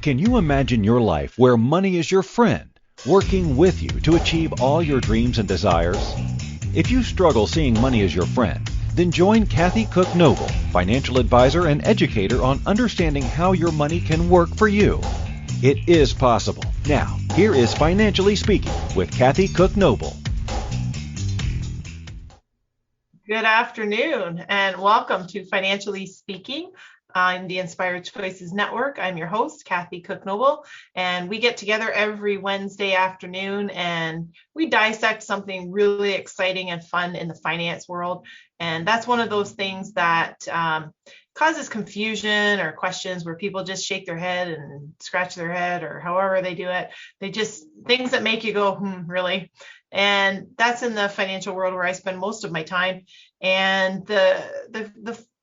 Can you imagine your life where money is your friend, working with you to achieve all your dreams and desires? If you struggle seeing money as your friend, then join Kathy Cook Noble, financial advisor and educator on understanding how your money can work for you. It is possible. Now, here is Financially Speaking with Kathy Cook Noble. Good afternoon and welcome to Financially Speaking on the Inspired Choices Network. I'm your host, Kathy Cook Noble, and we get together every Wednesday afternoon and we dissect something really exciting and fun in the finance world. And that's one of those things that causes confusion or questions where people just shake their head and scratch their head or however they do it. They just, things that make you go, really? And that's in the financial world where I spend most of my time. And the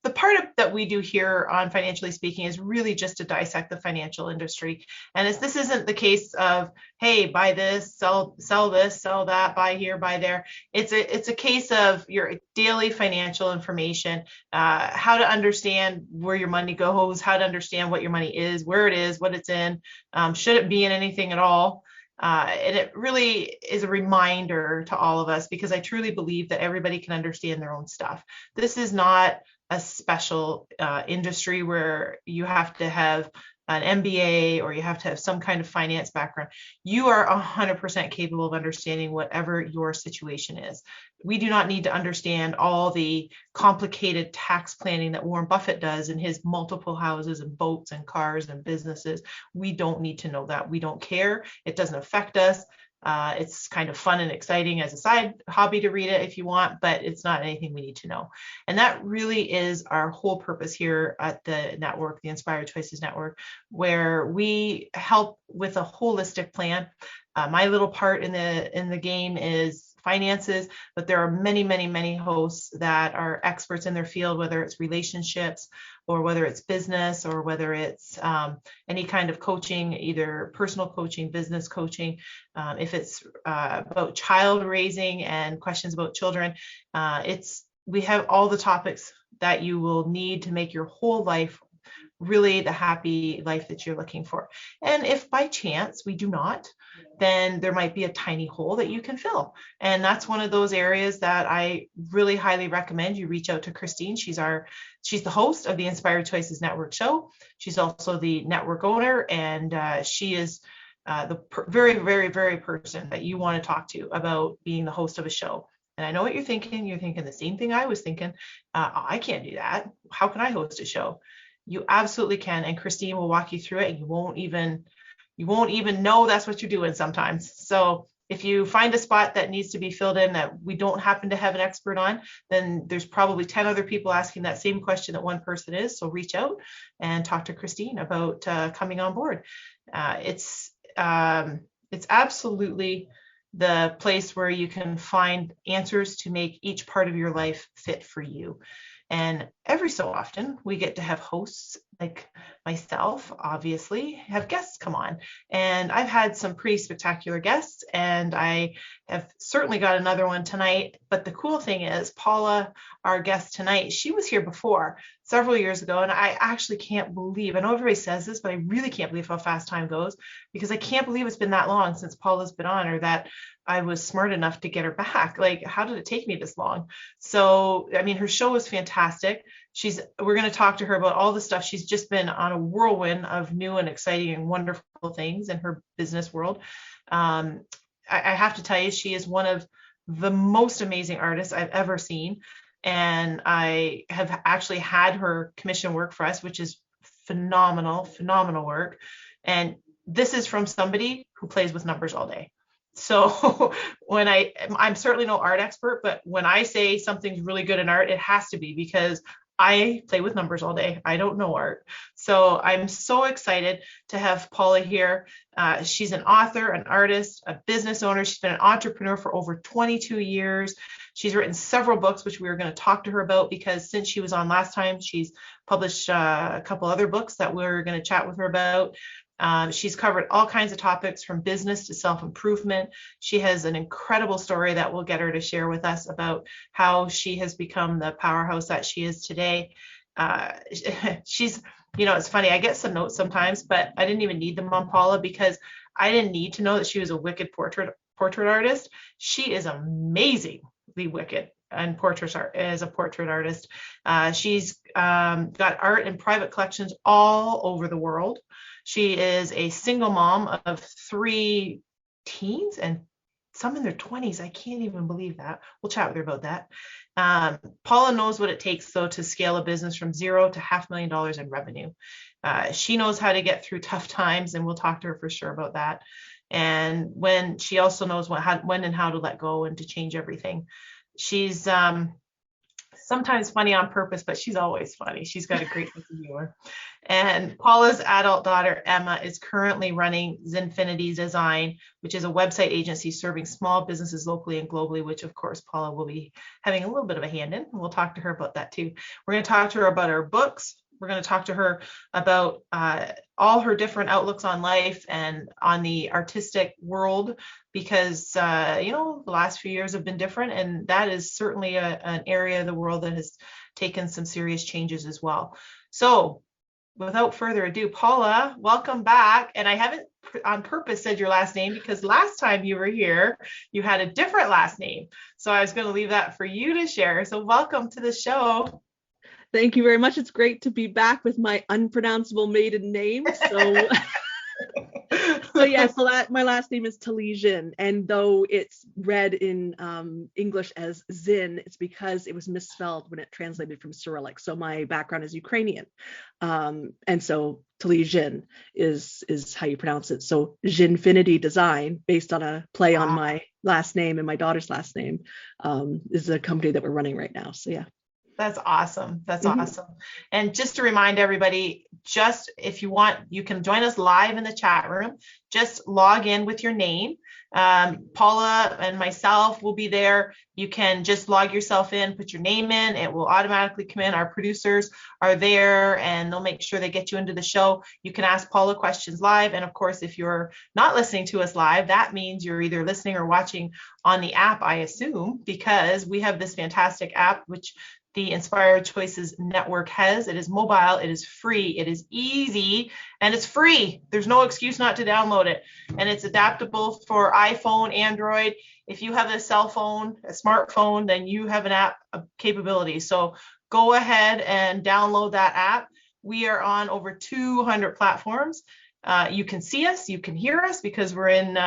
part that we do here on Financially Speaking is really just to dissect the financial industry. And this isn't the case of, hey, buy this, sell this, sell that, buy here, buy there. It's a case of your daily financial information, how to understand where your money goes, how to understand what your money is, where it is, what it's in, should it be in anything at all. And it really is a reminder to all of us because I truly believe that everybody can understand their own stuff. This is not a special industry where you have to have an MBA or you have to have some kind of finance background. You are 100% capable of understanding whatever your situation is. We do not need to understand all the complicated tax planning that Warren Buffett does in his multiple houses and boats and cars and businesses. We don't need to know that. We don't care. It doesn't affect us. It's kind of fun and exciting as a side hobby to read it if you want, but it's not anything we need to know. And that really is our whole purpose here at the network, the Inspired Choices Network, where we help with a holistic plan. My little part in the game is finances, but there are many, many, many hosts that are experts in their field, whether it's relationships or whether it's business or whether it's any kind of coaching, either personal coaching, business coaching. If it's about child raising and questions about children, we have all the topics that you will need to make your whole life really the happy life that you're looking for. And if by chance we do not, then there might be a tiny hole that you can fill. And that's one of those areas that I really highly recommend you reach out to Christine. She's the host of the Inspired Choices Network show. She's also the network owner, and she is very, very, very person that you want to talk to about being the host of a show. And I know what you're thinking. You're thinking the same thing I was thinking. I can't do that. How can I host a show? You absolutely can, and Christine will walk you through it, and you won't even know that's what you're doing sometimes. So if you find a spot that needs to be filled in that we don't happen to have an expert on, then there's probably 10 other people asking that same question that one person is. So reach out and talk to Christine about coming on board. It's absolutely the place where you can find answers to make each part of your life fit for you. And every so often we get to have hosts like myself, obviously, have guests come on. And I've had some pretty spectacular guests, and I have certainly got another one tonight. But the cool thing is Paula, our guest tonight, she was here before several years ago. And I actually can't believe, I know everybody says this, but I really can't believe how fast time goes, because I can't believe it's been that long since Paula's been on, or that I was smart enough to get her back. Like, how did it take me this long? So, I mean, her show is fantastic. We're going to talk to her about all the stuff. She's just been on a whirlwind of new and exciting and wonderful things in her business world. I have to tell you, she is one of the most amazing artists I've ever seen. And I have actually had her commission work for us, which is phenomenal work. And this is from somebody who plays with numbers all day. So when I'm certainly no art expert, but when I say something's really good in art, it has to be because I play with numbers all day. I don't know art. So I'm so excited to have Paula here. She's an author, an artist, a business owner. She's been an entrepreneur for over 22 years. She's written several books, which we were going to talk to her about, because since she was on last time, she's published a couple other books that we're going to chat with her about. She's covered all kinds of topics from business to self-improvement. She has an incredible story that we'll get her to share with us about how she has become the powerhouse that she is today. she's, it's funny. I get some notes sometimes, but I didn't even need them on Paula because I didn't need to know that she was a wicked portrait artist. She is amazingly wicked and portrait art as a portrait artist. She's got art in private collections all over the world. She is a single mom of 3 teens and some in their 20s. I can't even believe that. We'll chat with her about that. Paula knows what it takes, though, to scale a business from zero to $500,000 in revenue. She knows how to get through tough times, and we'll talk to her for sure about that. And when she also knows when and how to let go and to change everything. She's sometimes funny on purpose, but she's always funny. She's got a great sense of humor. And Paula's adult daughter, Emma, is currently running Zynfinity Design, which is a website agency serving small businesses locally and globally, which of course Paula will be having a little bit of a hand in. We'll talk to her about that too. We're going to talk to her about her books. We're going to talk to her about all her different outlooks on life and on the artistic world, because the last few years have been different, and that is certainly an area of the world that has taken some serious changes as well. So without further ado, Paula, welcome back. And I haven't on purpose said your last name because last time you were here, you had a different last name. So I was going to leave that for you to share. So welcome to the show. Thank you very much. It's great to be back with my unpronounceable maiden name. So my last name is Telizyn, and though it's read in English as Zyn, it's because it was misspelled when it translated from Cyrillic. So my background is Ukrainian, and so Telizyn is how you pronounce it. So Zynfinity Design, based on a play on my last name and my daughter's last name, is the company that we're running right now. So yeah. That's awesome. That's awesome. And just to remind everybody, just if you want, you can join us live in the chat room. Just log in with your name. Paula and myself will be there. You can just log yourself in, put your name in. It will automatically come in. Our producers are there and they'll make sure they get you into the show. You can ask Paula questions live. And of course, if you're not listening to us live, that means you're either listening or watching on the app, I assume, because we have this fantastic app, which the Inspired Choices Network has. It is mobile, it is free, it is easy, and it's free. There's no excuse not to download it. And it's adaptable for iPhone, Android. If you have a cell phone, a smartphone, then you have an app capability. So go ahead and download that app. We are on over 200 platforms. You can see us, you can hear us because we're in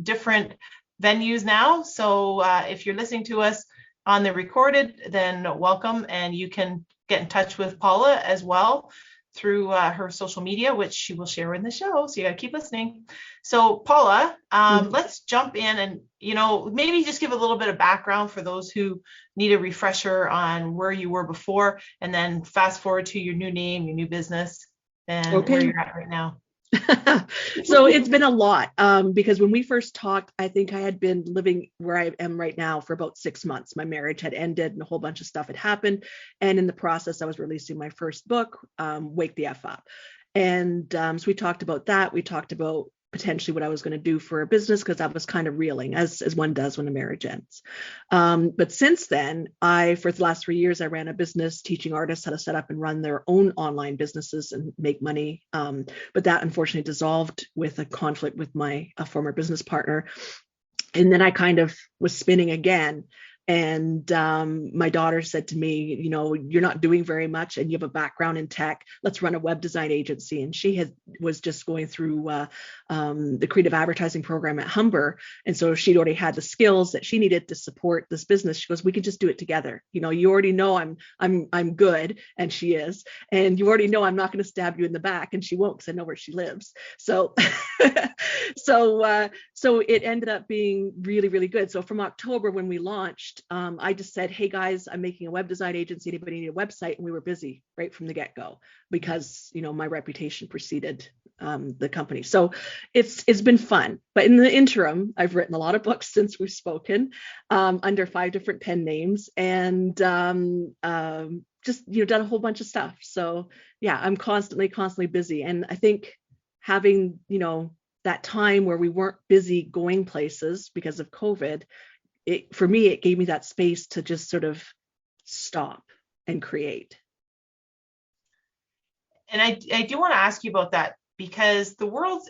different venues now. So if you're listening to us on the recorded, then welcome, and you can get in touch with Paula as well through her social media, which she will share in the show. So you gotta keep listening. So Paula, let's jump in and maybe just give a little bit of background for those who need a refresher on where you were before, and then fast forward to your new name, your new business, and where you're at right now. So it's been a lot because when we first talked, I think I had been living where I am right now for about 6 months. My marriage had ended and a whole bunch of stuff had happened. And in the process, I was releasing my first book, Wake the F Up. And so we talked about that. We talked about potentially what I was going to do for a business because I was kind of reeling as one does when a marriage ends. But since then, for the last 3 years, I ran a business teaching artists how to set up and run their own online businesses and make money. But that unfortunately dissolved with a conflict with my former business partner. And then I kind of was spinning again. And my daughter said to me, you're not doing very much and you have a background in tech. Let's run a web design agency. And she was just going through the creative advertising program at Humber. And so she'd already had the skills that she needed to support this business. She goes, we can just do it together. You already know I'm good. And she is. And you already know I'm not going to stab you in the back. And she won't because I know where she lives. So so it ended up being really, really good. So from October when we launched, I just said, hey guys, I'm making a web design agency. Anybody need a website? And we were busy right from the get-go because, my reputation preceded the company. So it's been fun. But in the interim, I've written a lot of books since we've spoken under 5 different pen names and just, done a whole bunch of stuff. So yeah, I'm constantly busy. And I think having, that time where we weren't busy going places because of COVID, for me, it gave me that space to just sort of stop and create. And I do want to ask you about that because the world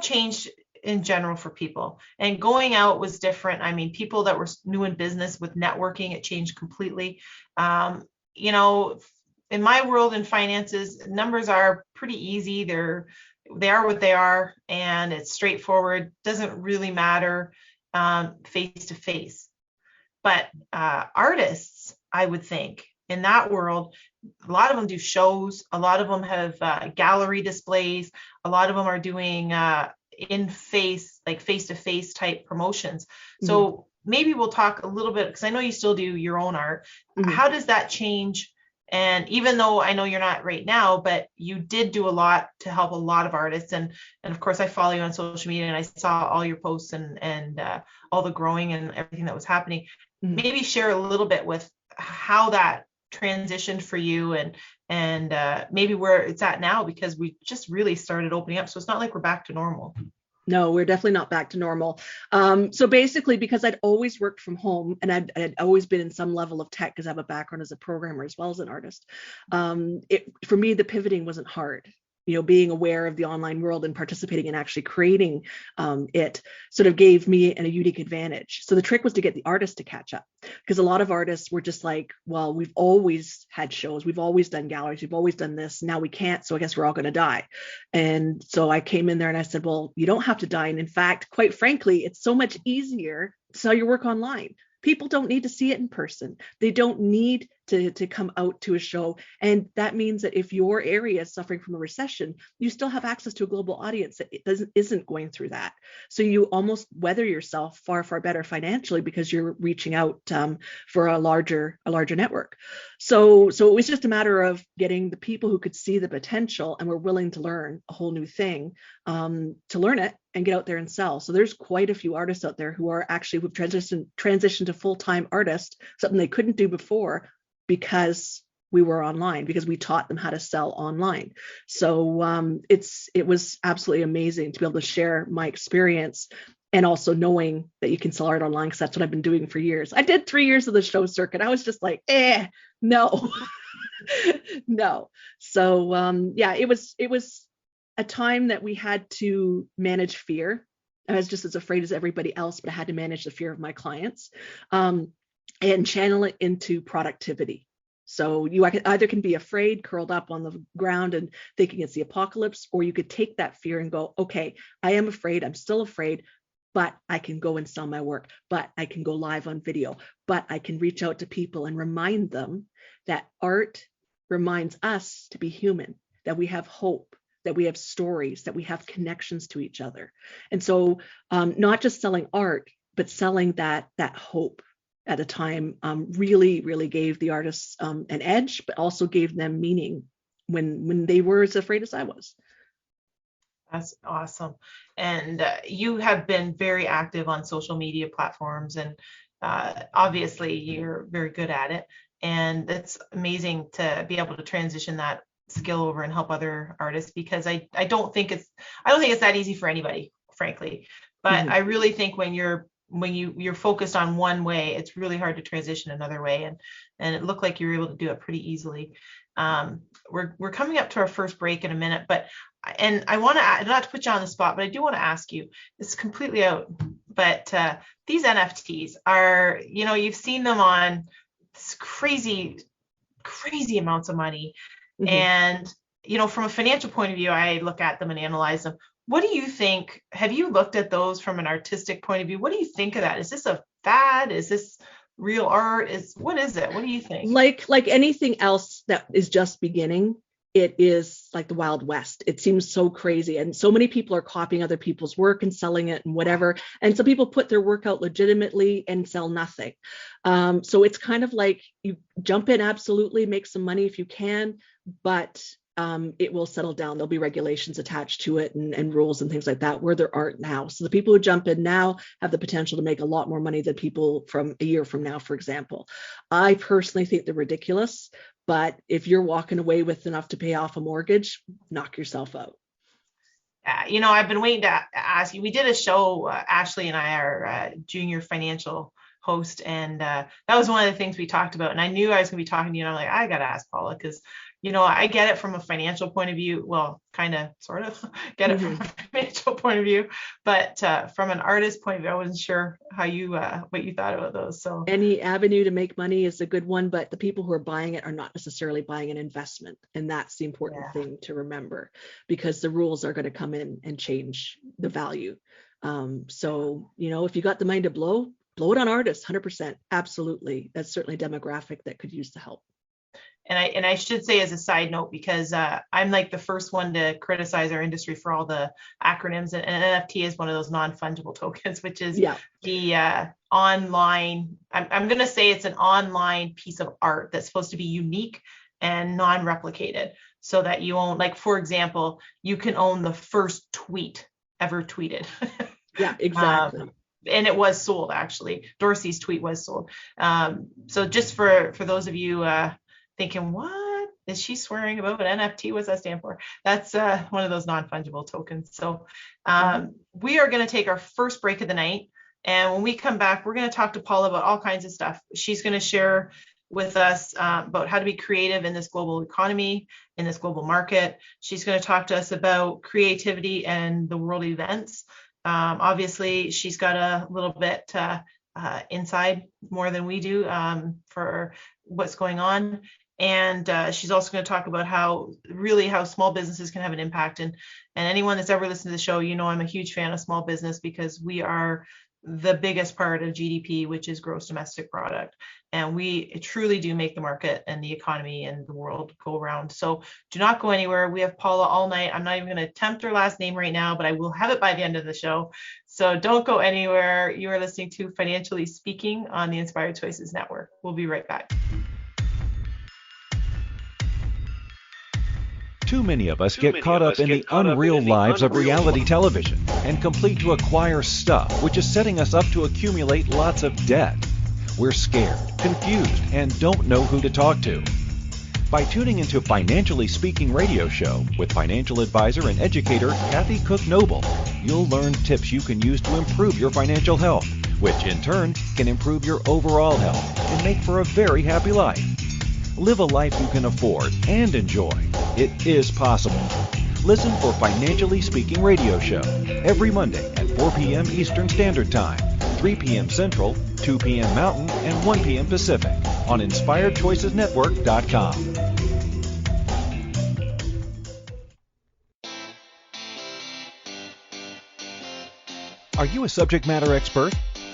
changed in general for people, and going out was different. I mean, people that were new in business with networking, it changed completely. Um, you know, in my world in finances, numbers are pretty easy. They are what they are, and it's straightforward. Doesn't really matter face to face. But artists, I would think, in that world, a lot of them do shows. A lot of them have gallery displays. A lot of them are doing in face, like face to face type promotions. Mm-hmm. So maybe we'll talk a little bit, because I know you still do your own art. Mm-hmm. How does that change? And even though I know you're not right now, but you did do a lot to help a lot of artists. And of course, I follow you on social media, and I saw all your posts and all the growing and everything that was happening. Mm-hmm. Maybe share a little bit with how that transitioned for you, and maybe where it's at now, because we just really started opening up. So it's not like we're back to normal. No, we're definitely not back to normal. So basically, because I'd always worked from home, and I'd always been in some level of tech, because I have a background as a programmer as well as an artist, for me, the pivoting wasn't hard. Being aware of the online world and participating and actually creating it sort of gave me a unique advantage. So the trick was to get the artists to catch up, because a lot of artists were just like, well, we've always had shows, we've always done galleries, we've always done this, now we can't, so I guess we're all going to die. And so I came in there and I said, well, you don't have to die. And in fact, quite frankly, it's so much easier to sell your work online. People don't need to see it in person. They don't need to come out to a show. And that means that if your area is suffering from a recession, you still have access to a global audience that isn't going through that. So you almost weather yourself far, far better financially, because you're reaching out for a larger network. So it was just a matter of getting the people who could see the potential and were willing to learn a whole new thing, to learn it and get out there and sell. So there's quite a few artists out there who've transitioned to full-time artists, something they couldn't do before, because we were online, because we taught them how to sell online. So it was absolutely amazing to be able to share my experience, and also knowing that you can sell art online, because that's what I've been doing for years. I did 3 years of the show circuit. I was just like, no, no. So it was a time that we had to manage fear. I was just as afraid as everybody else, but I had to manage the fear of my clients, and channel it into productivity. So you either can be afraid, curled up on the ground and thinking it's the apocalypse, or you could take that fear and go, okay, I am afraid, I'm still afraid, but I can go and sell my work, but I can go live on video, but I can reach out to people and remind them that art reminds us to be human, that we have hope, that we have stories, that we have connections to each other. And so not just selling art, but selling that hope at a time really, really gave the artists an edge, but also gave them meaning when they were as afraid as I was. That's awesome. And you have been very active on social media platforms, and obviously you're very good at it. And it's amazing to be able to transition that skill over and help other artists, because I don't think it's that easy for anybody, frankly. But Mm-hmm. I really think when you're focused on one way, it's really hard to transition another way. And it looked like you were able to do it pretty easily. We're coming up to our first break in a minute, and I want to, not to put you on the spot, but I do want to ask you, this is completely out, but these NFTs are, you've seen them on crazy amounts of money. Mm-hmm. And, from a financial point of view, I look at them and analyze them. What do you think? Have you looked at those from an artistic point of view? What do you think of that? Is this a fad? Is this real art? What is it? What do you think? Like anything else that is just beginning, it is like the Wild West. It seems so crazy. And so many people are copying other people's work and selling it and whatever. And some people put their work out legitimately and sell nothing. So it's kind of like you jump in, absolutely, make some money if you can, but it will settle down. There'll be regulations attached to it and rules and things like that, where there aren't now. So the people who jump in now have the potential to make a lot more money than people from a year from now, for example. I personally think they're ridiculous, but if you're walking away with enough to pay off a mortgage, knock yourself out. I've been waiting to ask you. We did a show, Ashley and I are junior financial host, and that was one of the things we talked about. And I knew I was going to be talking to you, and I'm like, I got to ask Paula, because I get it from a financial point of view. Well, kind of, sort of get it from a financial point of view, but from an artist point of view, I wasn't sure how what you thought about those. So any avenue to make money is a good one, but the people who are buying it are not necessarily buying an investment. And that's the important thing to remember, because the rules are going to come in and change the value. So, if you got the money to blow it on artists, 100%. Absolutely. That's certainly a demographic that could use the help. And I should say, as a side note, because I'm like the first one to criticize our industry for all the acronyms, and NFT is one of those non-fungible tokens, which is the online, I'm going to say it's an online piece of art that's supposed to be unique and non-replicated, so that you own, like, for example, you can own the first tweet ever tweeted. Yeah, exactly. And it was sold, actually. Dorsey's tweet was sold. So just for those of you thinking, what is she swearing about? What NFT, what's that stand for? That's one of those non-fungible tokens. So we are going to take our first break of the night. And when we come back, we're going to talk to Paula about all kinds of stuff. She's going to share with us about how to be creative in this global economy, in this global market. She's going to talk to us about creativity and the world events. Obviously, she's got a little bit inside more than we do for what's going on. And she's also going to talk about how small businesses can have an impact. And anyone that's ever listened to the show, I'm a huge fan of small business, because we are the biggest part of GDP, which is gross domestic product. And we truly do make the market and the economy and the world go around. So do not go anywhere. We have Paula all night. I'm not even going to attempt her last name right now, but I will have it by the end of the show. So don't go anywhere. You are listening to Financially Speaking on the Inspired Choices Network. We'll be right back. Too many of us get caught up in the unreal lives of reality television and complete to acquire stuff, which is setting us up to accumulate lots of debt. We're scared, confused, and don't know who to talk to. By tuning into Financially Speaking radio show with financial advisor and educator Kathy Cook Noble, you'll learn tips you can use to improve your financial health, which in turn can improve your overall health and make for a very happy life. Live a life you can afford and enjoy. It is possible. Listen for Financially Speaking radio show every Monday at 4 p.m. Eastern Standard Time, 3 p.m. Central, 2 p.m. Mountain, and 1 p.m. Pacific on InspiredChoicesNetwork.com. Are you a subject matter expert?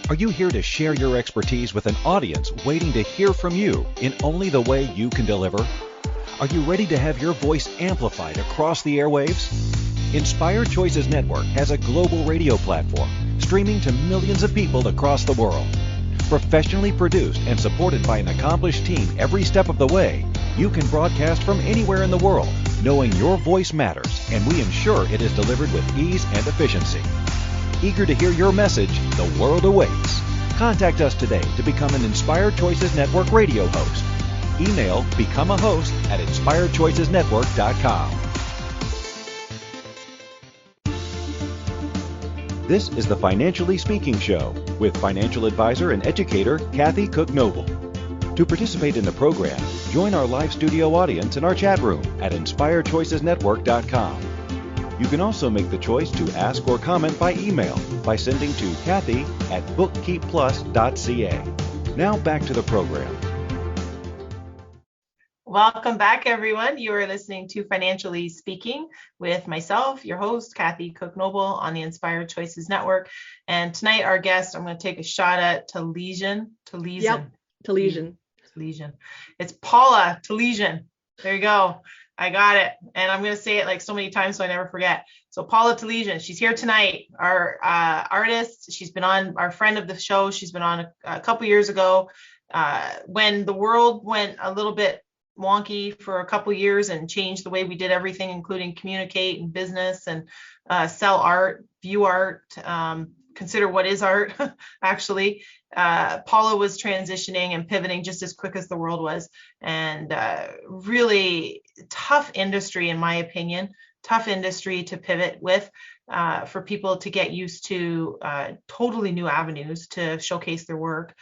Are you here to share your expertise with an audience waiting to hear from you in only the way you can deliver? Are you ready to have your voice amplified across the airwaves? Inspired Choices Network has a global radio platform streaming to millions of people across the world. Professionally produced and supported by an accomplished team every step of the way, you can broadcast from anywhere in the world, knowing your voice matters, and we ensure it is delivered with ease and efficiency. Eager to hear your message, the world awaits. Contact us today to become an Inspired Choices Network radio host. Email become a host at inspiredchoicesnetwork.com. This is the Financially Speaking Show with financial advisor and educator Kathy Cook Noble. To participate in the program, join our live studio audience in our chat room at inspiredchoicesnetwork.com. You can also make the choice to ask or comment by email by sending to Kathy@bookkeepplus.ca. Now back to the program. Welcome back, everyone. You are listening to Financially Speaking with myself, your host, Kathy Cook Noble, on the Inspired Choices Network. And tonight, our guest, I'm going to take a shot at Telizyn. Yep, Telizyn. It's Paula Telizyn. There you go. I got it. And I'm going to say it like so many times so I never forget. So Paula Telizyn, she's here tonight, our artist. She's been on, our friend of the show. She's been on a couple years ago when the world went a little bit wonky for a couple years and changed the way we did everything, including communicate and business and sell art, view art, consider what is art, actually. Paula was transitioning and pivoting just as quick as the world was, and really tough industry, in my opinion, tough industry to pivot with, for people to get used to totally new avenues to showcase their work.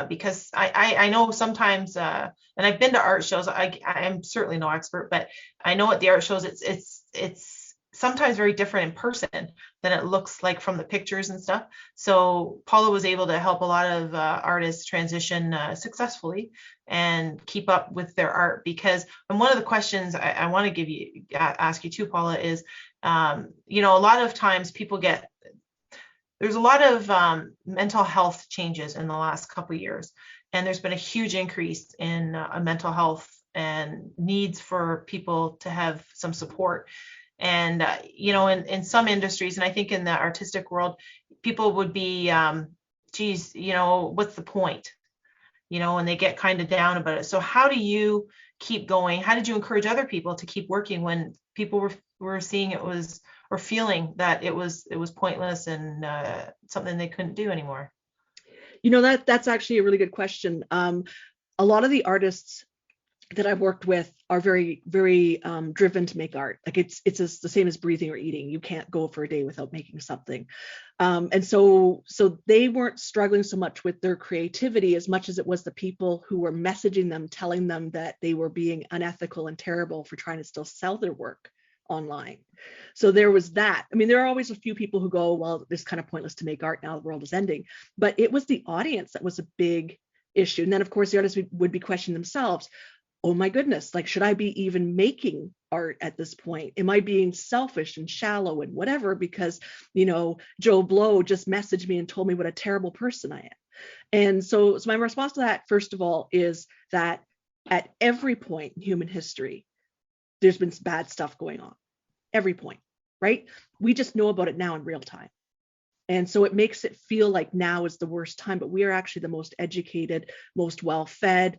because I know sometimes, and I've been to art shows. I am certainly no expert, but I know at the art shows it's sometimes very different in person than it looks like from the pictures and stuff. So Paula was able to help a lot of artists transition successfully and keep up with their art. Because, and one of the questions I want to ask you too, Paula, is, a lot of times there's a lot of mental health changes in the last couple of years, and there's been a huge increase in mental health and needs for people to have some support. And, in some industries, and I think in the artistic world, people would be, geez, what's the point? And they get kind of down about it. So how do you keep going? How did you encourage other people to keep working when people were seeing it was, or feeling that it was pointless and something they couldn't do anymore? That's actually a really good question. A lot of the artists that I've worked with are very, very driven to make art. Like it's the same as breathing or eating. You can't go for a day without making something. And so they weren't struggling so much with their creativity as much as it was the people who were messaging them, telling them that they were being unethical and terrible for trying to still sell their work online. So there was that. I mean, there are always a few people who go, well, it's kind of pointless to make art now, the world is ending. But it was the audience that was a big issue. And then, of course, the artists would be questioning themselves. Oh my goodness, like, should I be even making art at this point? Am I being selfish and shallow and whatever because, Joe Blow just messaged me and told me what a terrible person I am? And so my response to that, first of all, is that at every point in human history, there's been bad stuff going on. Every point, right? We just know about it now in real time. And so it makes it feel like now is the worst time, but we are actually the most educated, most well-fed,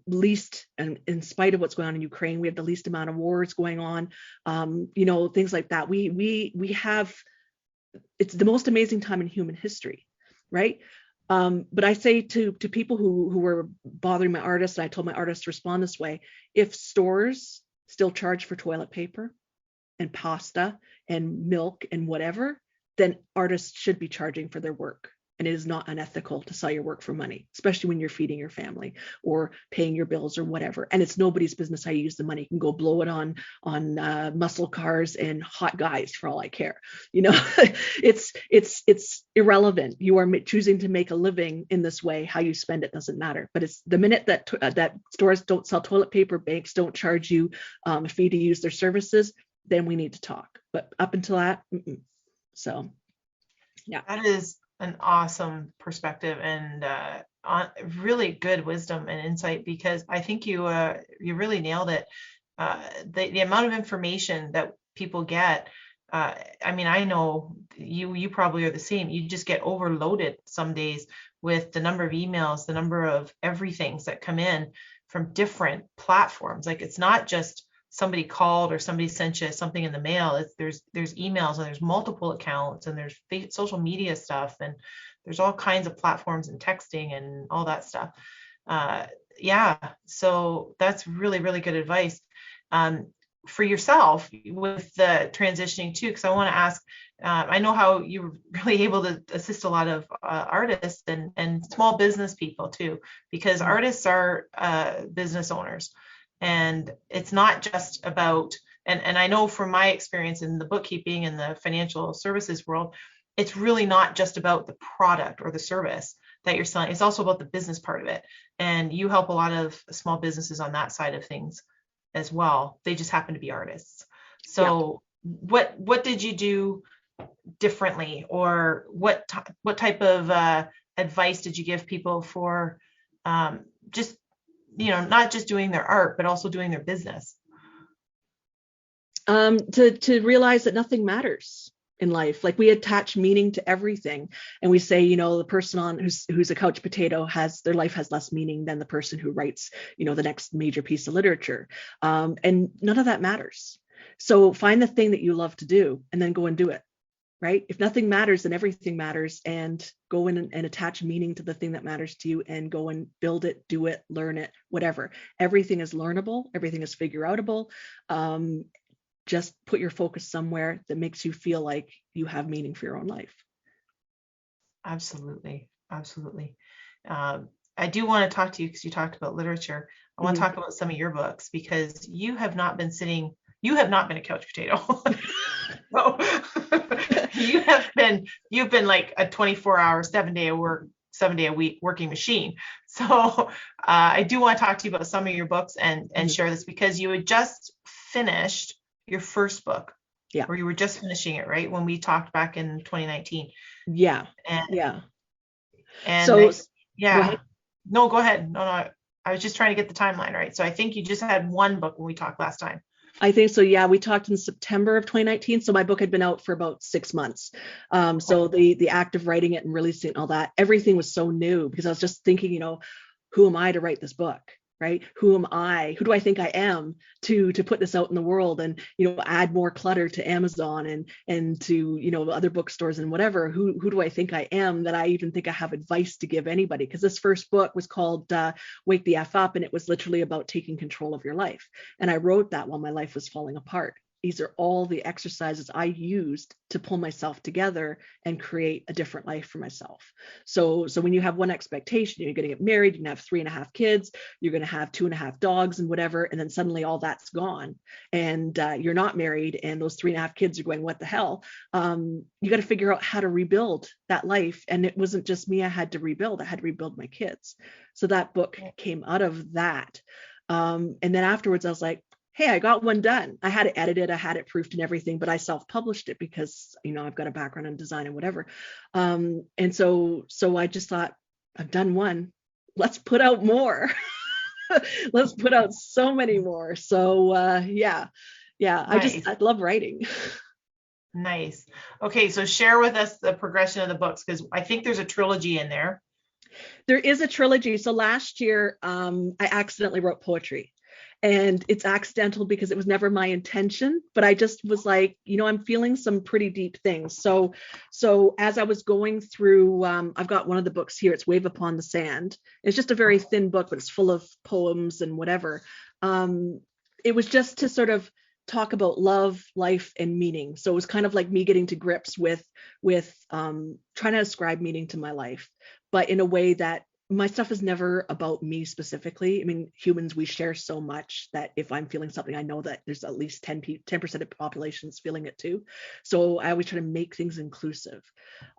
least, and in spite of what's going on in Ukraine, we have the least amount of wars going on, things like that. We have, it's the most amazing time in human history, right? But I say to people who were bothering my artists, and I told my artists to respond this way: if stores still charge for toilet paper and pasta and milk and whatever, then artists should be charging for their work. And it is not unethical to sell your work for money, especially when you're feeding your family or paying your bills or whatever. And it's nobody's business how you use the money. You can go blow it on muscle cars and hot guys for all I care. It's irrelevant. You are choosing to make a living in this way. How you spend it doesn't matter. But it's the minute that stores don't sell toilet paper, banks don't charge you a fee to use their services, then we need to talk. But up until that, So, yeah. That is an awesome perspective and really good wisdom and insight, because I think you really nailed it. The amount of information that people get, I mean, I know you probably are the same. You just get overloaded some days with the number of emails, the number of everythings that come in from different platforms. Like, it's not just somebody called or somebody sent you something in the mail. There's emails, and there's multiple accounts, and there's social media stuff, and there's all kinds of platforms and texting and all that stuff. Yeah, so that's really, really good advice for yourself with the transitioning too, because I want to ask, I know how you were really able to assist a lot of artists and small business people too, because artists are business owners. And it's not just about, and I know from my experience in the bookkeeping and the financial services world, it's really not just about the product or the service that you're selling. It's also about the business part of it. And you help a lot of small businesses on that side of things as well. They just happen to be artists. So yeah. What did you do differently, or what type of advice did you give people for just, not just doing their art, but also doing their business? To realize that nothing matters in life. Like, we attach meaning to everything, and we say, the person who's a couch potato their life has less meaning than the person who writes, the next major piece of literature. And none of that matters. So find the thing that you love to do and then go and do it. Right? If nothing matters, then everything matters, and go in and attach meaning to the thing that matters to you and go and build it, do it, learn it, whatever. Everything is learnable. Everything is figure outable. Just put your focus somewhere that makes you feel like you have meaning for your own life. Absolutely. Absolutely. I do want to talk to you because you talked about literature. I want to talk about some of your books because you have not been a couch potato. So you've been like a 24-hour, 7 day a week working machine. So I do want to talk to you about some of your books and share this because you had just finished your first book. Yeah. Or you were just finishing it, right? When we talked back in 2019. Yeah. And, yeah. And so, yeah. No, go ahead. No, I was just trying to get the timeline right. So I think you just had one book when we talked last time. I think so. Yeah, we talked in September of 2019. So my book had been out for about 6 months. So the act of writing it and releasing all that, everything was so new because I was just thinking, who am I to write this book? Right? Who am I? Who do I think I am to put this out in the world and, add more clutter to Amazon and to, other bookstores and whatever. Who do I think I am that I even think I have advice to give anybody? Because this first book was called Wake the F Up, and it was literally about taking control of your life. And I wrote that while my life was falling apart. These are all the exercises I used to pull myself together and create a different life for myself. So when you have one expectation, you're going to get married, you're going to have 3.5 kids, you're going to have 2.5 dogs and whatever, and then suddenly all that's gone, and you're not married, and those 3.5 kids are going, what the hell? You got to figure out how to rebuild that life. And it wasn't just me I had to rebuild my kids. So that book came out of that. And then afterwards, I was like, hey, I got one done. I had it edited, I had it proofed and everything, but I self-published it because, I've got a background in design and whatever. And so I just thought, I've done one. Let's put out more. Let's put out so many more. So yeah. Nice. I love writing. Nice. Okay, so share with us the progression of the books because I think there's a trilogy in there. There is a trilogy. So last year, I accidentally wrote poetry. And it's accidental because it was never my intention, but I just was like, I'm feeling some pretty deep things. So as I was going through, I've got one of the books here. It's Wave Upon the Sand. It's just a very thin book, but it's full of poems and whatever. It was just to sort of talk about love, life, and meaning. So it was kind of like me getting to grips with trying to ascribe meaning to my life, but in a way that my stuff is never about me specifically. I mean, humans, we share so much that if I'm feeling something, I know that there's at least 10% of the population is feeling it too. So I always try to make things inclusive.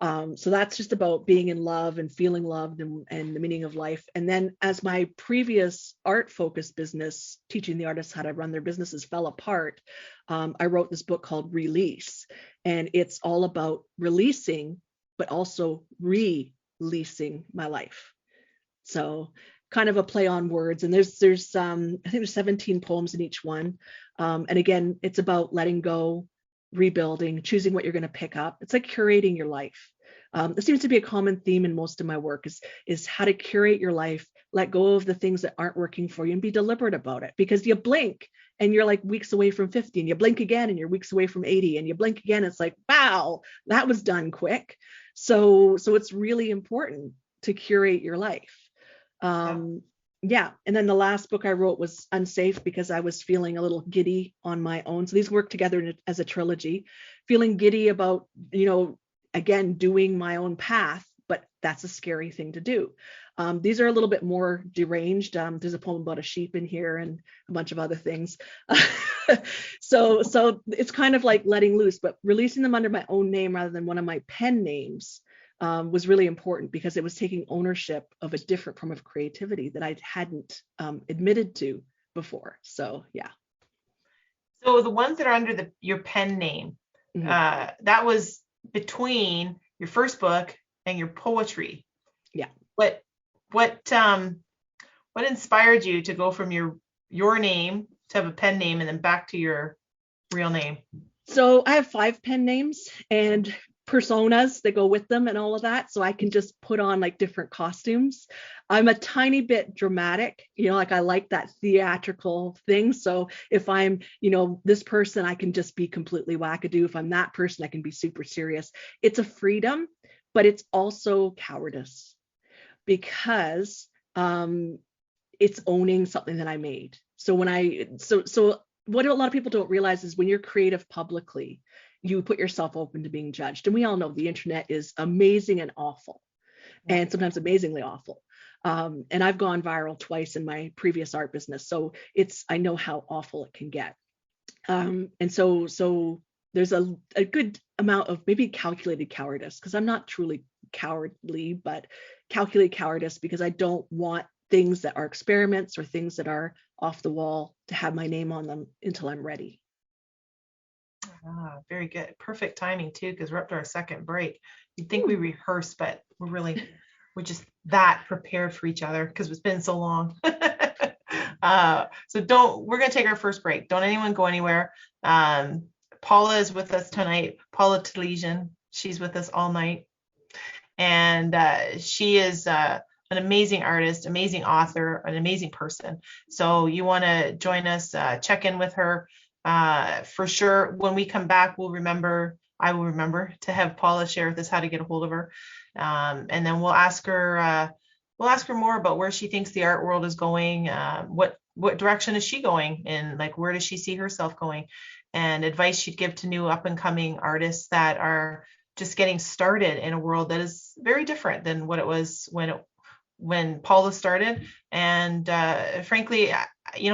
So that's just about being in love and feeling loved and the meaning of life. And then as my previous art-focused business, teaching the artists how to run their businesses, fell apart, I wrote this book called Release. And it's all about releasing, but also releasing my life. So kind of a play on words. And there's I think there's 17 poems in each one. And again, it's about letting go, rebuilding, choosing what you're going to pick up. It's like curating your life. This seems to be a common theme in most of my work is how to curate your life, let go of the things that aren't working for you and be deliberate about it, because you blink and you're like weeks away from 50, and you blink again and you're weeks away from 80, and you blink again. It's like, wow, that was done quick. So it's really important to curate your life. Yeah. And then the last book I wrote was Unsafe because I was feeling a little giddy on my own. So these work together as a trilogy, feeling giddy about, again, doing my own path, but that's a scary thing to do. These are a little bit more deranged. There's a poem about a sheep in here and a bunch of other things. So it's kind of like letting loose, but releasing them under my own name rather than one of my pen names was really important because it was taking ownership of a different form of creativity that I hadn't admitted to before. So, yeah. So the ones that are under your pen name, that was between your first book and your poetry. Yeah. What inspired you to go from your name to have a pen name and then back to your real name? So I have 5 pen names and personas that go with them and all of that, so I can just put on like different costumes. I'm a tiny bit dramatic, like I like that theatrical thing. So if I'm this person, I can just be completely wackadoo. If I'm that person, I can be super serious. It's a freedom, but it's also cowardice because it's owning something that I made. So what a lot of people don't realize is when you're creative publicly, you put yourself open to being judged. And we all know the internet is amazing and awful, and sometimes amazingly awful. And I've gone viral twice in my previous art business. So I know how awful it can get. And so there's a good amount of maybe calculated cowardice, because I'm not truly cowardly, but calculated cowardice because I don't want things that are experiments or things that are off the wall to have my name on them until I'm ready. Very good. Perfect timing too, because we're up to our second break. You'd think we rehearse, but we're just that prepared for each other because it's been so long. We're going to take our first break. Don't anyone go anywhere. Paula is with us tonight. Paula Telizyn. She's with us all night. And she is an amazing artist, amazing author, an amazing person. So you want to join us, check in with her. For sure. When we come back, I will remember to have Paula share with us how to get a hold of her. And then we'll ask her more about where she thinks the art world is going. What direction is she going in? Like, where does she see herself going? And advice she'd give to new up and coming artists that are just getting started in a world that is very different than what it was when Paula started. And frankly,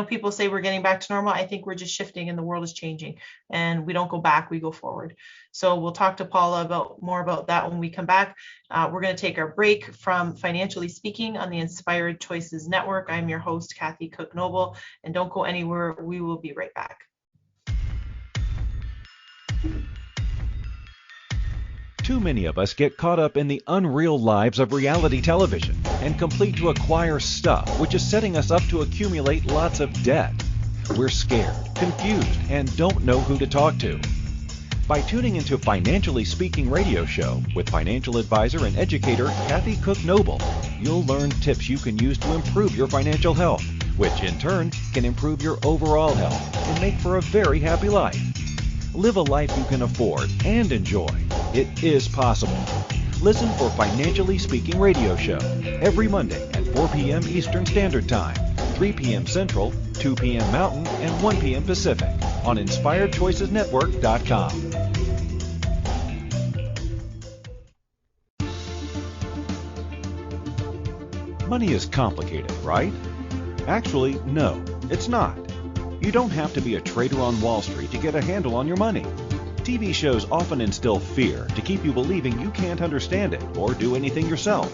people say we're getting back to normal. I think we're just shifting and the world is changing, and we don't go back, we go forward. So we'll talk to Paula more about that when we come back. We're going to take our break from Financially Speaking on the Inspired Choices Network. I'm your host, Kathy Cook Noble, and don't go anywhere. We will be right back. Too many of us get caught up in the unreal lives of reality television and complete to acquire stuff, which is setting us up to accumulate lots of debt. We're scared, confused, and don't know who to talk to. By tuning into Financially Speaking radio show with financial advisor and educator Kathy Cook Noble, you'll learn tips you can use to improve your financial health, which in turn can improve your overall health and make for a very happy life. Live a life you can afford and enjoy. It is possible. Listen for Financially Speaking radio show every Monday at 4 p.m. Eastern Standard Time, 3 p.m. Central, 2 p.m. Mountain, and 1 p.m. Pacific on InspiredChoicesNetwork.com. Money is complicated, right? Actually, no, it's not. You don't have to be a trader on Wall Street to get a handle on your money. TV shows often instill fear to keep you believing you can't understand it or do anything yourself.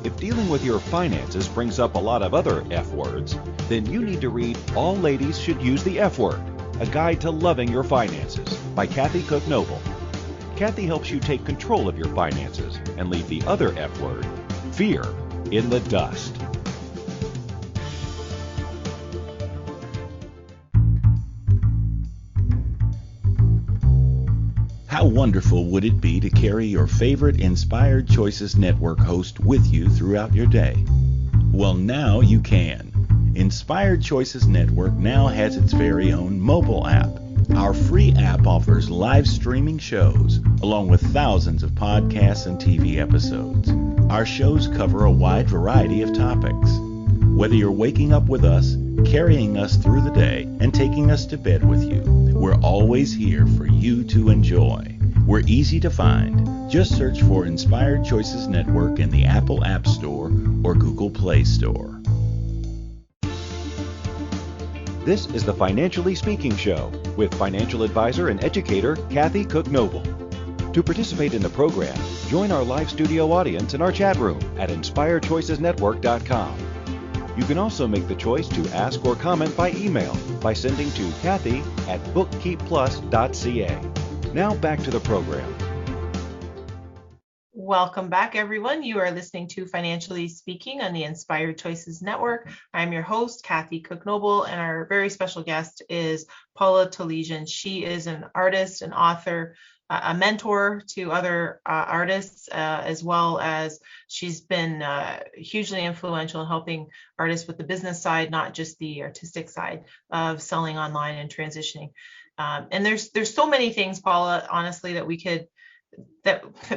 If dealing with your finances brings up a lot of other F words, then you need to read All Ladies Should Use the F Word, A Guide to Loving Your Finances by Kathy Cook Noble. Kathy helps you take control of your finances and leave the other F word, fear, in the dust. How wonderful would it be to carry your favorite Inspired Choices Network host with you throughout your day? Well, now you can. Inspired Choices Network now has its very own mobile app. Our free app offers live streaming shows, along with thousands of podcasts and TV episodes. Our shows cover a wide variety of topics. Whether you're waking up with us, carrying us through the day, and taking us to bed with you, we're always here for you to enjoy. We're easy to find. Just search for Inspired Choices Network in the Apple App Store or Google Play Store. This is the Financially Speaking Show with financial advisor and educator Kathy Cook Noble. To participate in the program, join our live studio audience in our chat room at InspiredChoicesNetwork.com. You can also make the choice to ask or comment by email by sending to Kathy@bookkeepplus.ca. Now back to the program. Welcome back, everyone. You are listening to Financially Speaking on the Inspired Choices Network. I'm your host, Kathy Cook Noble, and our very special guest is Paula Telizyn. She is an artist, an author, a mentor to other artists, as well as she's been hugely influential in helping artists with the business side, not just the artistic side of selling online and transitioning. And there's so many things, Paula, honestly, that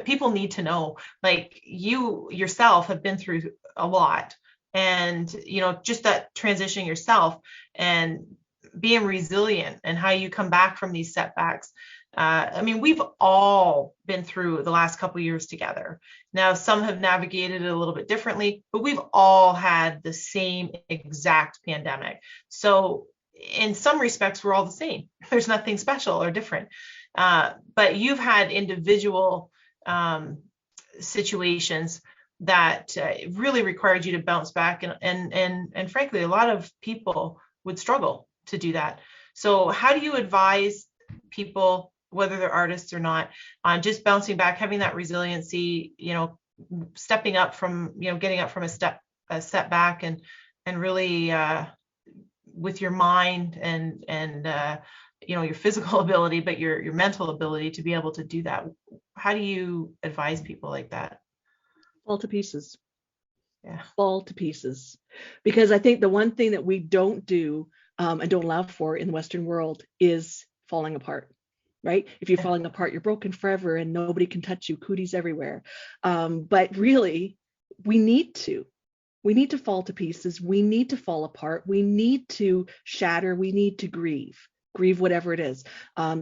people need to know. Like, you yourself have been through a lot, and just that transition yourself, and being resilient and how you come back from these setbacks. I mean, we've all been through the last couple of years together. Now, some have navigated it a little bit differently, but we've all had the same exact pandemic. So in some respects, we're all the same. There's nothing special or different. But you've had individual situations that really required you to bounce back. And frankly, a lot of people would struggle to do that. So how do you advise people, whether they're artists or not, on just bouncing back, having that resiliency, stepping up from, getting up from a setback and really with your mind and your physical ability, but your mental ability to be able to do that? How do you advise people like that? Fall to pieces. Yeah. Fall to pieces. Because I think the one thing that we don't do and don't allow for in the Western world is falling apart. Right? If you're falling apart, you're broken forever and nobody can touch you. Cooties everywhere. But really, we need to fall to pieces. We need to fall apart. We need to shatter. We need to grieve whatever it is.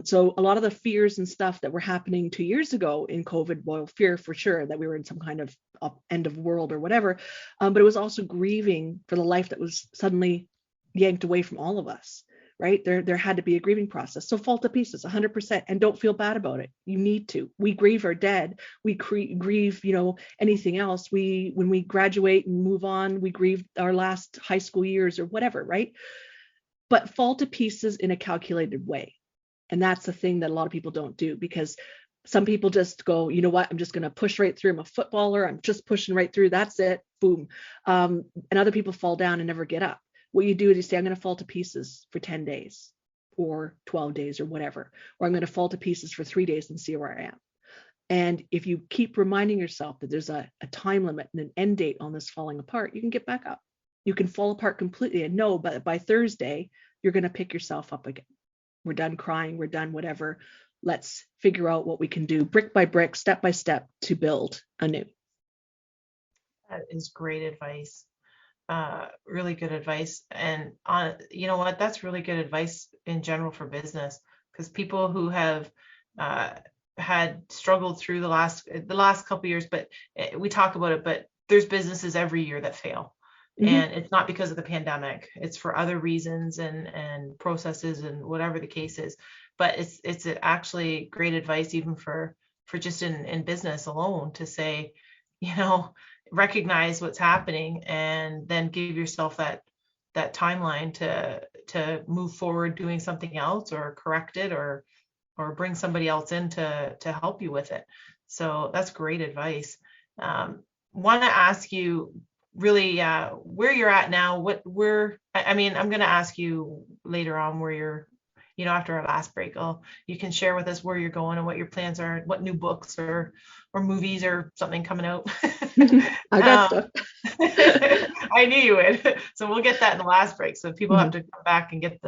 So a lot of the fears and stuff that were happening 2 years ago in COVID, well, fear for sure that we were in some kind of end of world or whatever. But it was also grieving for the life that was suddenly yanked away from all of us. Right? There had to be a grieving process. So fall to pieces 100% and don't feel bad about it. You need to. We grieve our dead. We grieve, anything else. When we graduate and move on, we grieve our last high school years or whatever, right? But fall to pieces in a calculated way. And that's the thing that a lot of people don't do, because some people just go, you know what, I'm just going to push right through. I'm a footballer. I'm just pushing right through. That's it. Boom. And other people fall down and never get up. What you do is you say, I'm going to fall to pieces for 10 days or 12 days or whatever, or I'm going to fall to pieces for 3 days and see where I am. And if you keep reminding yourself that there's a time limit and an end date on this falling apart, you can get back up. You can fall apart completely and know, but by Thursday, you're going to pick yourself up again. We're done crying. We're done whatever. Let's figure out what we can do brick by brick, step by step to build anew. That is great advice. Really good advice. And you know what, that's really good advice in general for business, because people who have had struggled through the last couple of years, but we talk about it, but there's businesses every year that fail. Mm-hmm. And it's not because of the pandemic, it's for other reasons and processes and whatever the case is. But it's actually great advice even for just in business alone, to say, recognize what's happening and then give yourself that timeline to move forward doing something else, or correct it, or bring somebody else in to help you with it. So that's great advice. Want to ask you really where you're at now. I'm going to ask you later on where you're, after our last break, you can share with us where you're going and what your plans are, what new books or movies or something coming out. I got stuff. I knew you would. So we'll get that in the last break. So people have to come back and get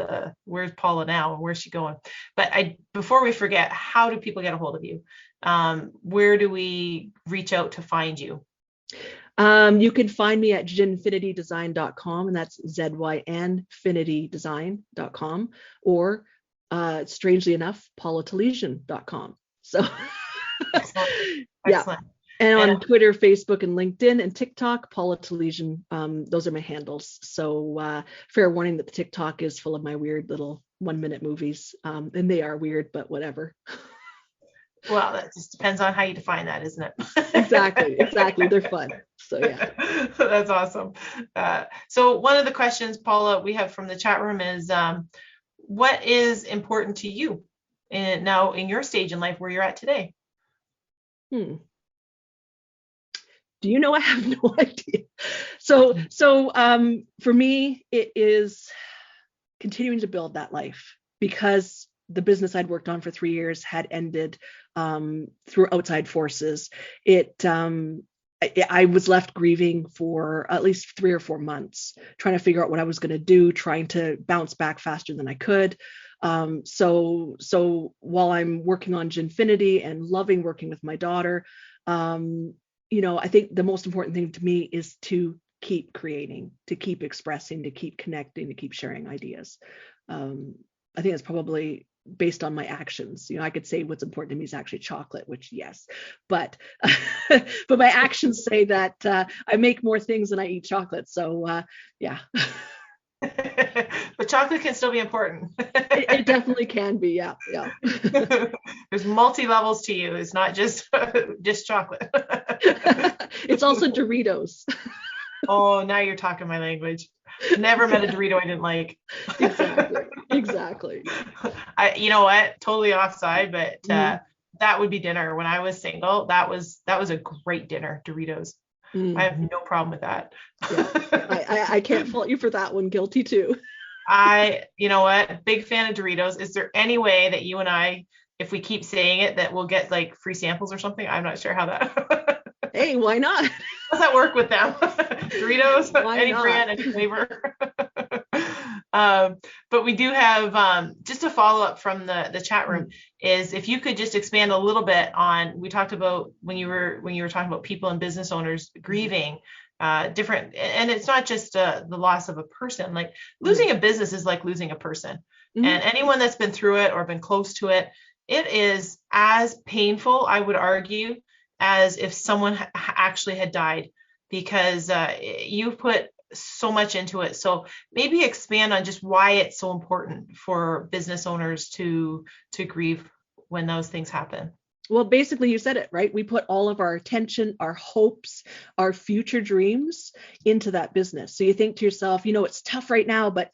where's Paula now and where's she going? But before we forget, how do people get a hold of you? Where do we reach out to find you? You can find me at zynfinitydesign.com, and that's zynfinitydesign.com, or strangely enough, paulatelizyn.com. So Excellent. Yeah. And on Twitter, Facebook, and LinkedIn, and TikTok, Paula Telizyn. Those are my handles. So fair warning that the TikTok is full of my weird little 1-minute movies. And they are weird, but whatever. Well, that just depends on how you define that, isn't it? Exactly. They're fun. So yeah. That's awesome. So one of the questions, Paula, we have from the chat room is, what is important to you now in your stage in life where you're at today? Do you know? I have no idea. So for me, it is continuing to build that life, because the business I'd worked on for 3 years had ended through outside forces. I was left grieving for at least 3 or 4 months, trying to figure out what I was going to do, trying to bounce back faster than I could. So while I'm working on Zynfinity and loving working with my daughter, I think the most important thing to me is to keep creating, to keep expressing, to keep connecting, to keep sharing ideas. I think it's probably based on my actions. I could say what's important to me is actually chocolate, which yes, but but my actions say that I make more things than I eat chocolate. So yeah. But chocolate can still be important. It definitely can be. Yeah. There's multi levels to you. It's not just chocolate. It's also Doritos. Oh, now you're talking my language. Never met a Dorito I didn't like. Exactly. You know what? Totally offside, but that would be dinner when I was single. That was a great dinner, Doritos. I have no problem with that. Yeah, I can't fault you for that one. Guilty too. You know what? Big fan of Doritos. Is there any way that you and I, if we keep saying it, that we'll get like free samples or something? I'm not sure how that. Hey, why not? How's that work with them? Doritos, why any not? Brand, any flavor. But we do have just a follow up from the chat room is if you could just expand a little bit on, we talked about when you were talking about people and business owners grieving different, and it's not just the loss of a person. Like losing a business is like losing a person, and anyone that's been through it or been close to it, it is as painful, I would argue, as if someone actually had died, because you put so much into it. So maybe expand on just why it's so important for business owners to grieve when those things happen. Well, basically you said it, right? We put all of our attention, our hopes, our future dreams into that business. So you think to yourself, it's tough right now, but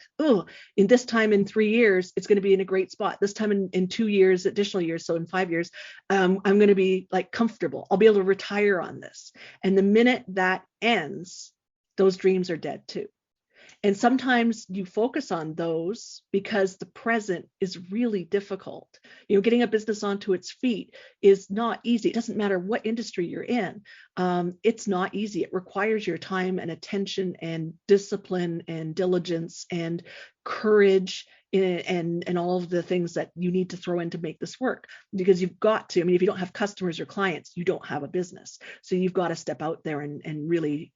in this time in 3 years, it's going to be in a great spot. This time in 2 years, additional years, so in 5 years, I'm going to be like comfortable. I'll be able to retire on this. And the minute that ends, those dreams are dead too. And sometimes you focus on those because the present is really difficult. Getting a business onto its feet is not easy. It doesn't matter what industry you're in. It's not easy. It requires your time and attention and discipline and diligence and courage and all of the things that you need to throw in to make this work, because you've got to. If you don't have customers or clients, you don't have a business. So you've got to step out there and really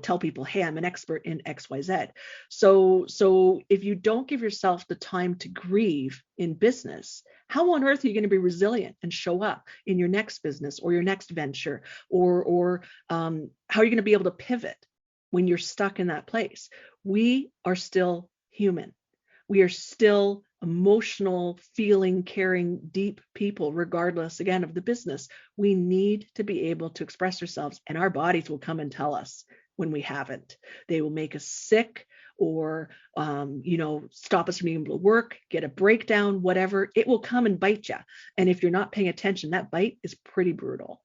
tell people, hey, I'm an expert in XYZ. So if you don't give yourself the time to grieve in business, how on earth are you going to be resilient and show up in your next business or your next venture, or how are you going to be able to pivot when you're stuck in that place? We are still human. We are still emotional, feeling, caring, deep people, regardless, again, of the business. We need to be able to express ourselves, and our bodies will come and tell us when we haven't. They will make us sick or, stop us from being able to work, get a breakdown, whatever. It will come and bite you. And if you're not paying attention, that bite is pretty brutal.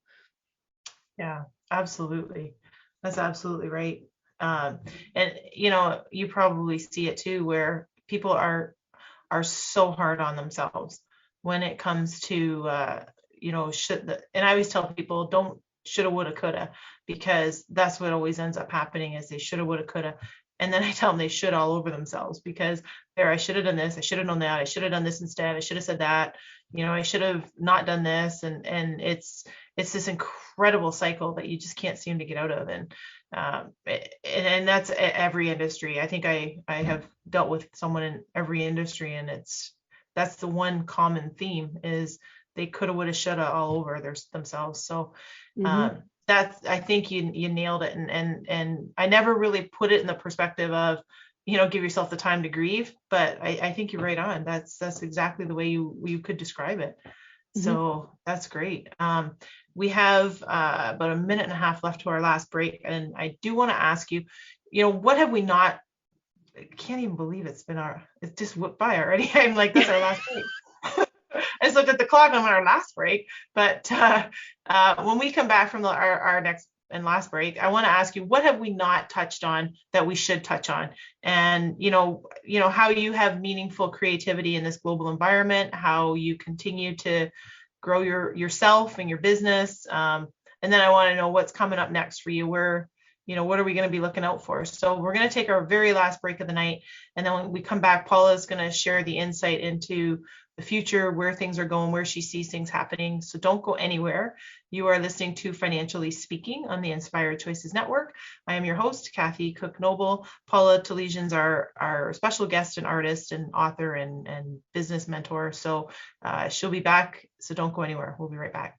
Yeah, absolutely. That's absolutely right. And, you probably see it too, where people are so hard on themselves when it comes to, and I always tell people, don't shoulda, woulda, coulda, because that's what always ends up happening is they shoulda, woulda, coulda. And then I tell them they should all over themselves, because I should have done this, I should have known that, I should have done this instead, I should have said that, I should have not done this. And it's this incredible cycle that you just can't seem to get out of. And that's every industry. I think I have dealt with someone in every industry, and that's the one common theme is they coulda, woulda, shoulda all over themselves. So that's, I think you nailed it. And I never really put it in the perspective of, give yourself the time to grieve, but I think you're right on. That's exactly the way you could describe it. So that's great. We have about a minute and a half left to our last break. And I do want to ask you, what have we not, I can't even believe it's just whooped by already. I'm like, that's our last break. I just looked at the clock on our last break. But when we come back from our next and last break, I want to ask you, what have we not touched on that we should touch on? And, how you have meaningful creativity in this global environment, how you continue to grow yourself and your business. And then I want to know what's coming up next for you. Where what are we going to be looking out for? So we're going to take our very last break of the night. And then when we come back, Paula is going to share the insight into the future, where things are going, where she sees things happening. So don't go anywhere. You are listening to Financially Speaking on the Inspired Choices Network. I am your host, Kathy Cook Noble. Paula Telizyn's our special guest and artist and author and business mentor. So she'll be back. So don't go anywhere. We'll be right back.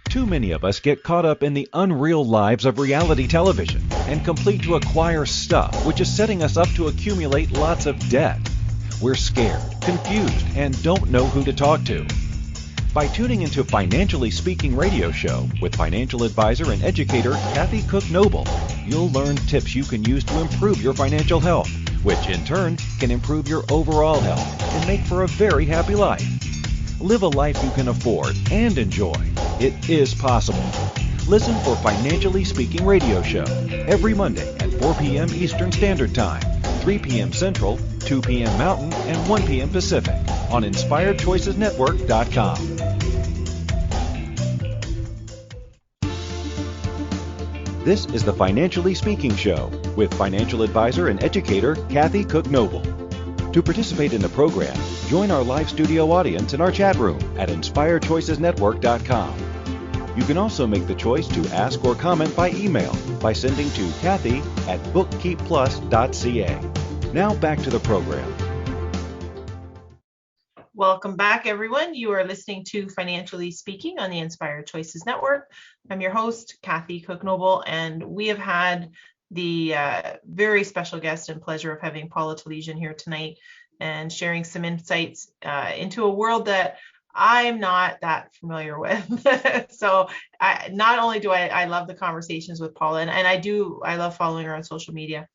Too many of us get caught up in the unreal lives of reality television and complete to acquire stuff, which is setting us up to accumulate lots of debt. We're scared, confused, and don't know who to talk to. By tuning into Financially Speaking radio show with financial advisor and educator Kathy Cook Noble, you'll learn tips you can use to improve your financial health, which in turn can improve your overall health and make for a very happy life. Live a life you can afford and enjoy. It is possible. Listen for Financially Speaking radio show every Monday at 4 p.m. Eastern Standard Time, 3 p.m. Central, 2 p.m. Mountain, and 1 p.m. Pacific on InspiredChoicesNetwork.com. This is the Financially Speaking Show with financial advisor and educator Kathy Cook Noble. To participate in the program, join our live studio audience in our chat room at InspiredChoicesNetwork.com. You can also make the choice to ask or comment by email by sending to Kathy@bookkeepplus.ca. Now back to the program. Welcome back, everyone. You are listening to Financially Speaking on the Inspired Choices Network. I'm your host, Kathy Cook Noble, and we have had the very special guest and pleasure of having Paula Telizyn here tonight and sharing some insights into a world that I'm not that familiar with. So not only do I love the conversations with Paula, and I love following her on social media,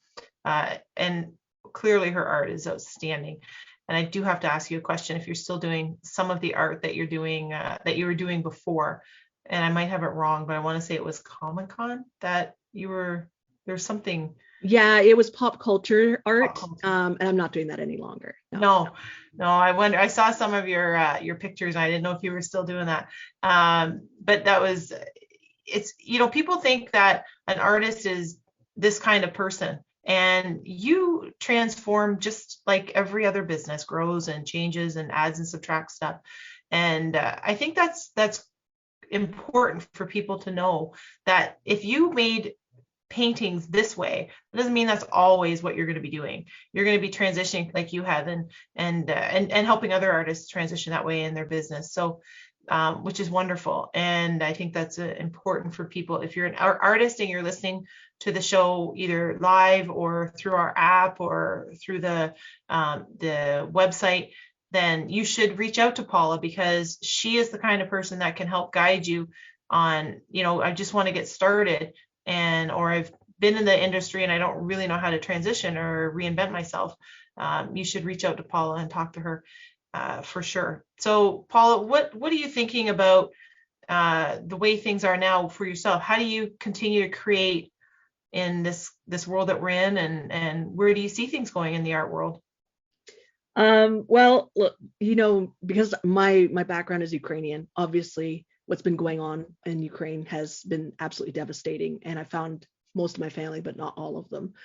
and clearly her art is outstanding. And I do have to ask you a question: if you're still doing some of the art that you're doing, that you were doing before, and I might have it wrong, but I want to say it was Comic-Con that you were. There's something. Yeah, it was pop culture art, and I'm not doing that any longer. No. I wonder. I saw some of your pictures, and I didn't know if you were still doing that. But that was. It's people think that an artist is this kind of person, and you transform just like every other business grows and changes and adds and subtracts stuff. And I think that's important for people to know that if you made paintings this way, it doesn't mean that's always what you're going to be doing. You're going to be transitioning like you have, and helping other artists transition that way in their business. So, which is wonderful. And I think that's important for people. If you're an artist and you're listening to the show either live or through our app or through the website, then you should reach out to Paula, because she is the kind of person that can help guide you on, I just want to get started, or I've been in the industry and I don't really know how to transition or reinvent myself. You should reach out to Paula and talk to her for sure. So Paula, what are you thinking about the way things are now for yourself? How do you continue to create in this world that we're in, and where do you see things going in the art world? Well, look, because my background is Ukrainian, obviously what's been going on in Ukraine has been absolutely devastating, and I found most of my family, but not all of them.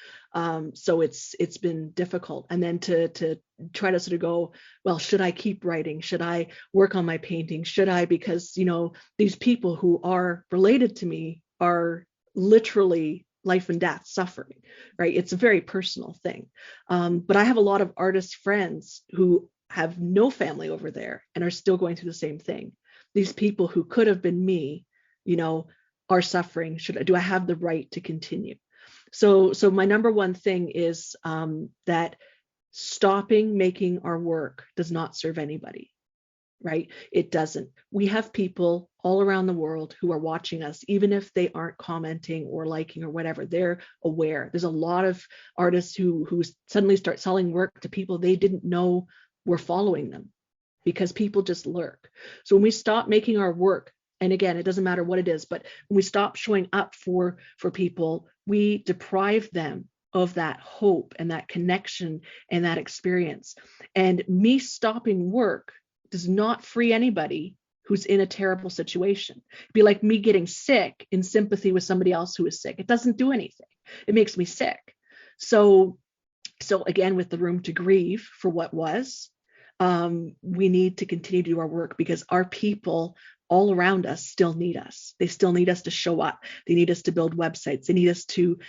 So it's been difficult. And then to try to sort of go, well, should I keep writing? Should I work on my painting? Should I? Because, these people who are related to me are literally life and death suffering, right? It's a very personal thing. But I have a lot of artist friends who have no family over there and are still going through the same thing. These people who could have been me, are suffering. Do I have the right to continue? So my number one thing is that stopping making our work does not serve anybody, right? It doesn't. We have people all around the world who are watching us, even if they aren't commenting or liking or whatever. They're aware. There's a lot of artists who suddenly start selling work to people they didn't know were following them, because people just lurk. So when we stop making our work, and again, it doesn't matter what it is, but when we stop showing up for people, we deprive them of that hope and that connection and that experience. And me stopping work does not free anybody who's in a terrible situation. It'd be like me getting sick in sympathy with somebody else who is sick. It doesn't do anything. It makes me sick. So again, with the room to grieve for what was, we need to continue to do our work, because our people all around us still need us. They still need us to show up. They need us to build websites. They need us to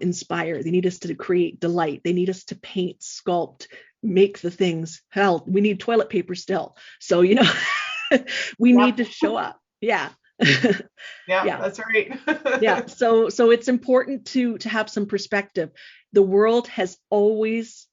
inspire. They need us to create delight. They need us to paint, sculpt, make the things. Hell, we need toilet paper still. So, we need to show up. Yeah. Yeah, that's right. Yeah. So it's important to have some perspective. The world has always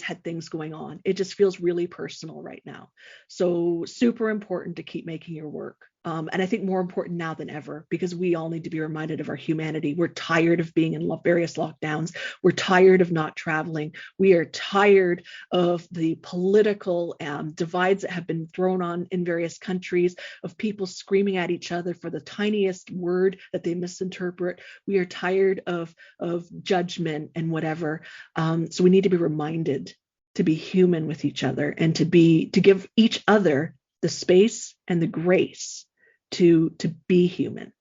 had things going on. It just feels really personal right now. So super important to keep making your work. And I think more important now than ever, because we all need to be reminded of our humanity. We're tired of being in various lockdowns. We're tired of not traveling. We are tired of the political divides that have been thrown on in various countries, of people screaming at each other for the tiniest word that they misinterpret. We are tired of judgment and whatever. So we need to be reminded to be human with each other, and to give each other the space and the grace to be human.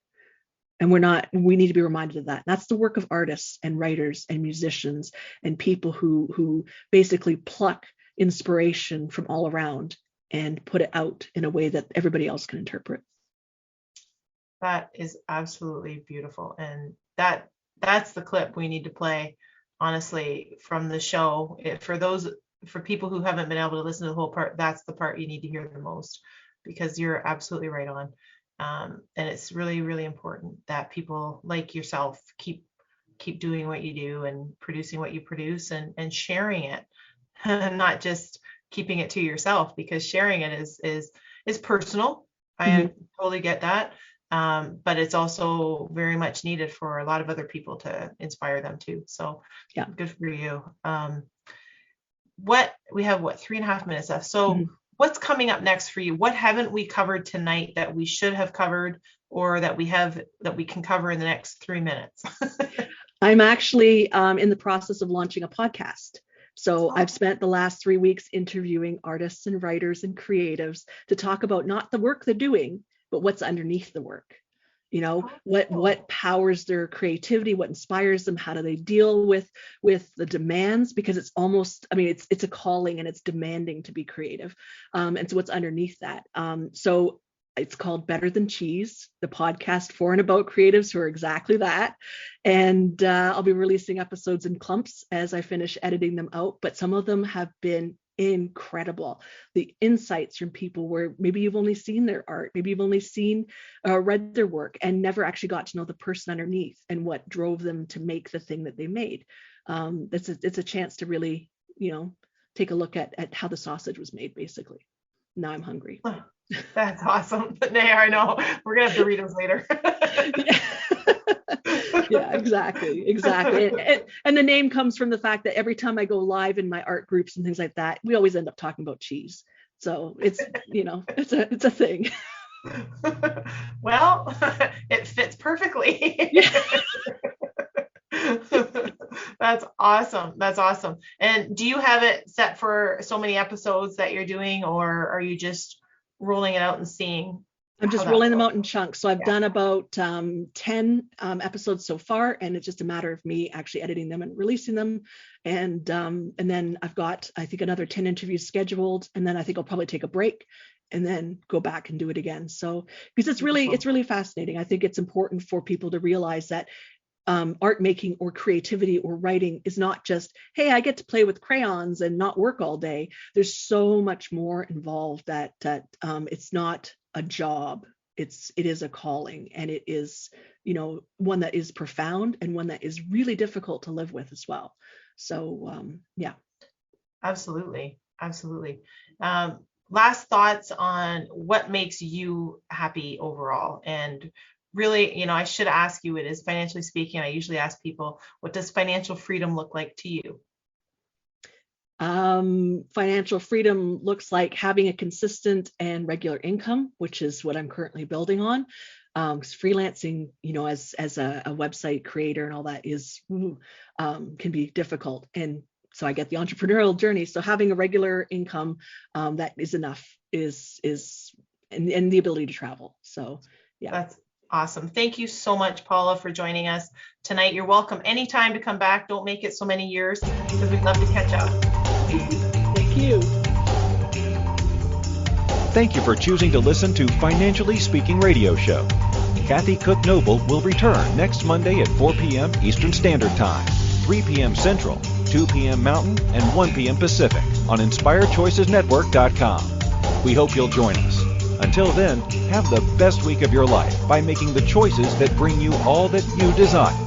And we need to be reminded of that. That's the work of artists and writers and musicians and people who basically pluck inspiration from all around and put it out in a way that everybody else can interpret. That is absolutely beautiful. And that's the clip we need to play, honestly, from the show. For people who haven't been able to listen to the whole part, that's the part you need to hear the most, because you're absolutely right on. And it's really, really important that people like yourself keep doing what you do and producing what you produce, and sharing it, not just keeping it to yourself, because sharing it is personal. I totally get that. But it's also very much needed for a lot of other people to inspire them too. So yeah, good for you. We have 3.5 minutes left. So what's coming up next for you? What haven't we covered tonight that we should have covered, or that we can cover in the next 3 minutes? I'm actually in the process of launching a podcast. So I've spent the last 3 weeks interviewing artists and writers and creatives to talk about not the work they're doing, but what's underneath the work. What powers their creativity, what inspires them, how do they deal with the demands, because it's almost, it's a calling, and it's demanding to be creative. And so what's underneath that. So it's called Better Than Cheese, the podcast for and about creatives who are exactly that. And I'll be releasing episodes in clumps as I finish editing them out, but some of them have been incredible. The insights from people where maybe you've only seen their art, maybe you've only read their work, and never actually got to know the person underneath and what drove them to make the thing that they made. It's a chance to really, take a look at how the sausage was made, basically. Now I'm hungry. Oh, that's awesome. Yeah, I know. We're gonna have Doritos later. Yeah, exactly. And the name comes from the fact that every time I go live in my art groups and things like that, we always end up talking about cheese. So it's, it's a thing. Well, it fits perfectly. Yeah. That's awesome. And do you have it set for so many episodes that you're doing, or are you just rolling it out and seeing? I'm just rolling them out in chunks. So I've done about 10 episodes so far, and it's just a matter of me actually editing them and releasing them. And then I've got, I think, another 10 interviews scheduled, and then I think I'll probably take a break and then go back and do it again. So because it's really fascinating. I think it's important for people to realize that art making or creativity or writing is not just, hey, I get to play with crayons and not work all day. There's so much more involved that it's not a job. It is a calling, and it is, one that is profound and one that is really difficult to live with as well. So yeah. Absolutely. Last thoughts on what makes you happy overall. And really, I should ask you, it is financially speaking. I usually ask people, what does financial freedom look like to you? Financial freedom looks like having a consistent and regular income, which is what I'm currently building on. Freelancing, as a website creator and all that can be difficult. And so I get the entrepreneurial journey. So having a regular income that is enough is and the ability to travel. So yeah. That's awesome. Thank you so much, Paula, for joining us tonight. You're welcome anytime to come back. Don't make it so many years, because we'd love to catch up. Thank you. Thank you for choosing to listen to Financially Speaking Radio Show. Kathy Cook Noble will return next Monday at 4 p.m. Eastern Standard Time, 3 p.m. Central, 2 p.m. Mountain, and 1 p.m. Pacific on InspiredChoicesNetwork.com. We hope you'll join us. Until then, have the best week of your life by making the choices that bring you all that you desire.